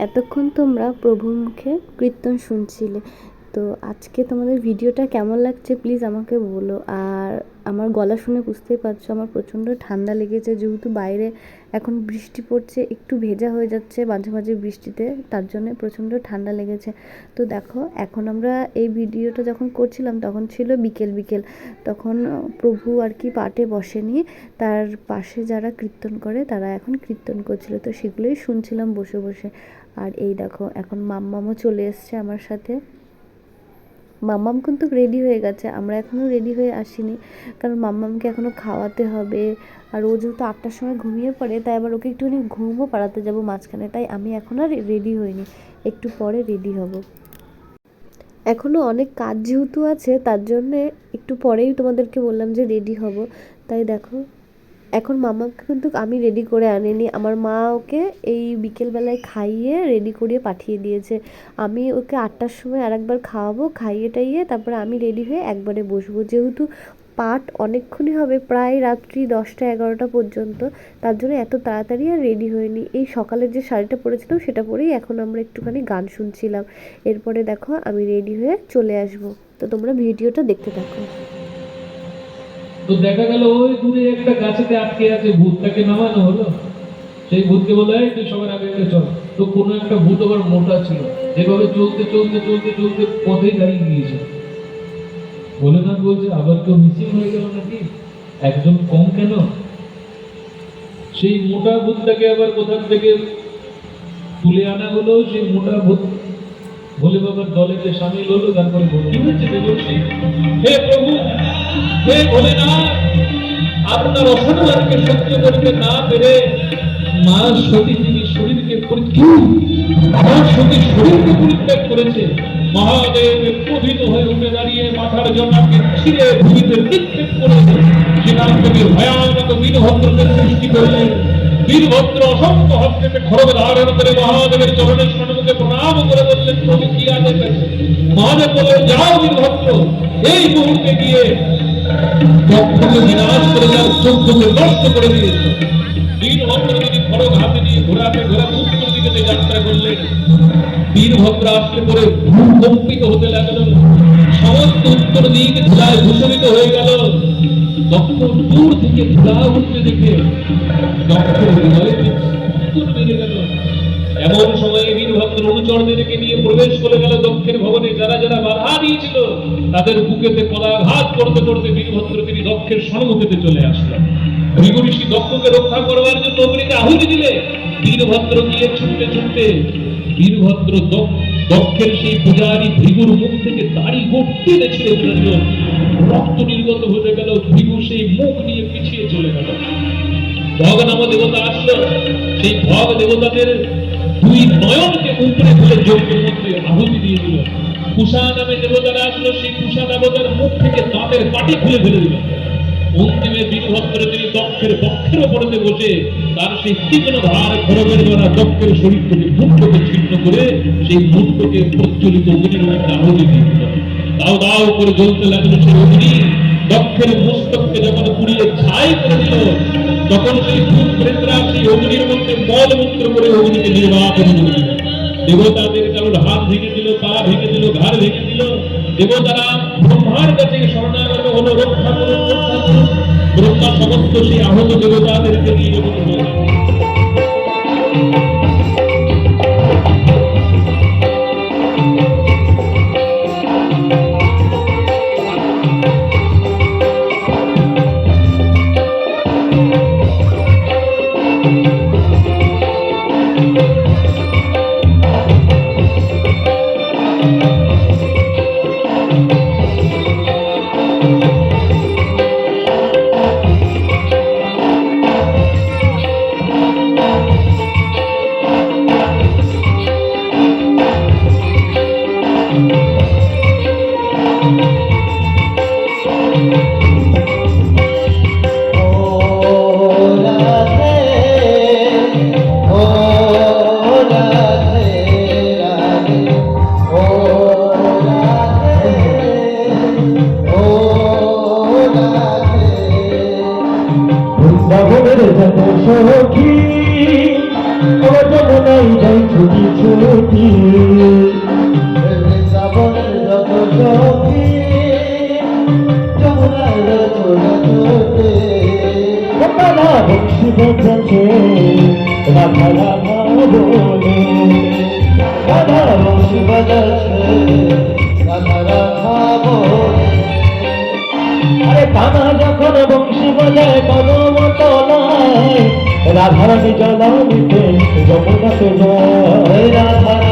এতক্ষণ তোমরা প্রভুর মুখে কীর্তন শুনছিলে। তো আজকে তোমাদের ভিডিওটা কেমন লাগছে প্লিজ আমাকে বলো। আর আমার গলা শুনে বুঝতেই পারছো আমার প্রচণ্ড ঠান্ডা লেগেছে, যেহেতু বাইরে এখন বৃষ্টি পড়ছে, একটু ভেজা হয়ে যাচ্ছে মাঝে মাঝে বৃষ্টিতে, তার জন্য প্রচণ্ড ঠান্ডা লেগেছে। তো দেখো এখন আমরা এই ভিডিওটা যখন করছিলাম তখন ছিল বিকেল বিকেল, তখন প্রভু আর কি পাটে বসেনি, তার পাশে যারা কীর্তন করে তারা এখন কীর্তন করছিল, তো সেগুলোই শুনছিলাম বসে বসে। আর এই দেখো এখন মাম্মামও চলে এসছে আমার সাথে। মাম্মাম কিন্তু রেডি হয়ে গেছে, আমরা এখনও রেডি হয়ে আসিনি, কারণ মাম্মামকে এখনও খাওয়াতে হবে। আর ও যেহেতু 8টার সময় ঘুমিয়ে পড়ে, তাই আবার ওকে একটুখানি ঘুমও পাড়াতে যাবো মাঝখানে, তাই আমি এখন আর রেডি হইনি, একটু পরে রেডি হব। এখনও অনেক কাজ যেহেতু আছে, তার জন্যে একটু পরেই তোমাদেরকে বললাম যে রেডি হব। তাই দেখো এখন মামাকে কিন্তু আমি রেডি করে আনিনি, আমার মা ওকে এই বিকেলবেলায় খাইয়ে রেডি করিয়ে পাঠিয়ে দিয়েছে। আমি ওকে 8টার সময় আরেকবার খাওয়াবো, খাইয়ে টাইয়ে তারপরে আমি রেডি হয়ে একবারে বসবো, যেহেতু পাঠ অনেকক্ষণই হবে, প্রায় রাত্রি 10টা-11টা পর্যন্ত, তার জন্য এত তাড়াতাড়ি আর রেডি হয়নি। এই সকালের যে শাড়িটা পরেছিলাম সেটা পরেই এখন আমরা একটুখানি গান শুনছিলাম। এরপরে দেখো আমি রেডি হয়ে চলে আসবো, তো তোমরা ভিডিওটা দেখতে থাকো। তো দেখা গেল ওই দূরে একটা গাছেতে আটকে আছে ভূত, তাকে নামানো হলো। সেই ভূতকে বলে এই তুই সবার আগে আগে চল। তো কোনো একটা ভূত আবার মোটা ছিল, যেভাবে চলতে চলতে চলতে চলতে পথেই দাঁড়িয়ে গিয়েছে। ভোলেনাথ বলছে আবার কেউ মিসিং হয়ে গেল নাকি, একজন কম কেন? সেই মোটা ভূতটাকে আবার কোথা থেকে তুলে আনা হলো, সেই মোটা ভূত ভোলে বাবার দলেতে সামিল হলো। তারপরে কি হয়েছে দেবর্ষি, হে প্রভু, হে ভোলেনাথ, আপনার অসম্মানকে সহ্য করতে না পেরে মা সতী তিনি শরীরকে শরীরকে পরিত্যাগ করেছে। মহাদেব ক্রোধিত হয়ে উঠে দাঁড়িয়ে মাথার জন্যকে ছিঁড়ে ভূমিতে নিক্ষেপ করে সেখান থেকে ভয়ানক বীরভদ্রকে সৃষ্টি করলেন। বীরভদ্র অসংখ্য হস্তে খড়গ ধারণ করে মহাদেবের চরণের সম্মুখে প্রণাম করে বললেন প্রভু কি আদেশ আছে? মহাদেব বললেন যাও বীরভদ্র, এই মুহূর্তে গিয়ে দক্ষকে বিনাশ করে যাও, চোখকে নষ্ট করে দিয়েছে। বীরভদ্র তিনি খড়গ হাতে নিয়ে ঘোরাতে ঘোরাতে উত্তর দিকে যাত্রা করলেন। বীরভদ্র আসলে পরে ভূকম্পিত হতে লাগলো, সমস্ত উত্তর দিক ধুলায় ভূষণিত হয়ে গেল। দক্ষ দূর থেকে ধুলা উঠতে দেখে দক্ষের হৃদয়ে উত্তর বেড়ে গেল। এমন সময়ে বীরভদ্র অনুচরদেরকে নিয়ে প্রবেশ করে গেল দক্ষের ভবনে। যারা যারা বাধা দিয়েছিল তাদের বুকেতে পদাঘাত করতে করতে বীরভদ্র তিনি দক্ষের সম্মুখে চলে আসলেন। ভৃগু ঋষি দক্ষকে রক্ষা করবার জন্য অগ্নিতে আহুতি দিলে বীরভদ্র গিয়ে ছুটতে ছুটতে বীরভদ্র দক্ষের সেই পূজারী ভৃগুর মুখ থেকে দাড়ি গোটে ছিঁড়ে ফেলল। রক্ত নির্গত হয়ে গেল, ভৃগু সেই মুখ নিয়ে পিছিয়ে চলে গেল। ভগ নাম দেবতা আসলো, সেই ভগ দেবতাদের দুই নয়নকে উপরে তুলে যজ্ঞের মধ্যে আহুতি দিয়ে দিল। কুষা নামে দেবতারা আসলো, সেই কুষা দেবতার মুখ থেকে দাঁতের পাটি খুলে ফেলে দিল। অন্তিমে বীরভদ্র তিনি দক্ষের বক্ষের ওপরেতে বসে তার সেই তীক্ষ্ণ ধার খড়গের দ্বারা দক্ষের শরীর থেকে মুন্ডকে ছিন্ন করে সেই মুন্ডকে প্রজ্বলিত অগ্নির মধ্যে আহুতি দিয়ে দিল। দাও দাও করে জ্বলতে লাগলো সেই অগ্নি। দক্ষের মস্তককে যখন পুড়িয়ে ছাই করে দিল, তখন সেই ভূত প্রেতরা সেই অগ্নির মধ্যে মলমূত্র করে অগ্নিকে নির্বাপন করে দিল। দেবতাদের কারোর হাত ভেঙে দিল, পা ভেঙে দিল, ঘাড় ভেঙে দিল। দেবতারা ব্রহ্মার কাছে শরণাগত হলো, রক্ষা করুন রক্ষা করুন। ব্রহ্মা সমস্ত সেই আহত দেবতাদেরকে নিয়ে রাবণের যত সখী ও যমুনাই যাই ছুটি ছুটি রাবণের যত সখী যমুনাই যাই ছুটি রাধা বংশী বাজাচ্ছে রাধা রাধা বলে রাধা বংশী বাজাচ্ছে রাধা রাধা বলে আরে কানা যখন বংশী বাজায় কোনো মতো নাই রাধারানী জলানিতে যমুনাতে যায় রাধা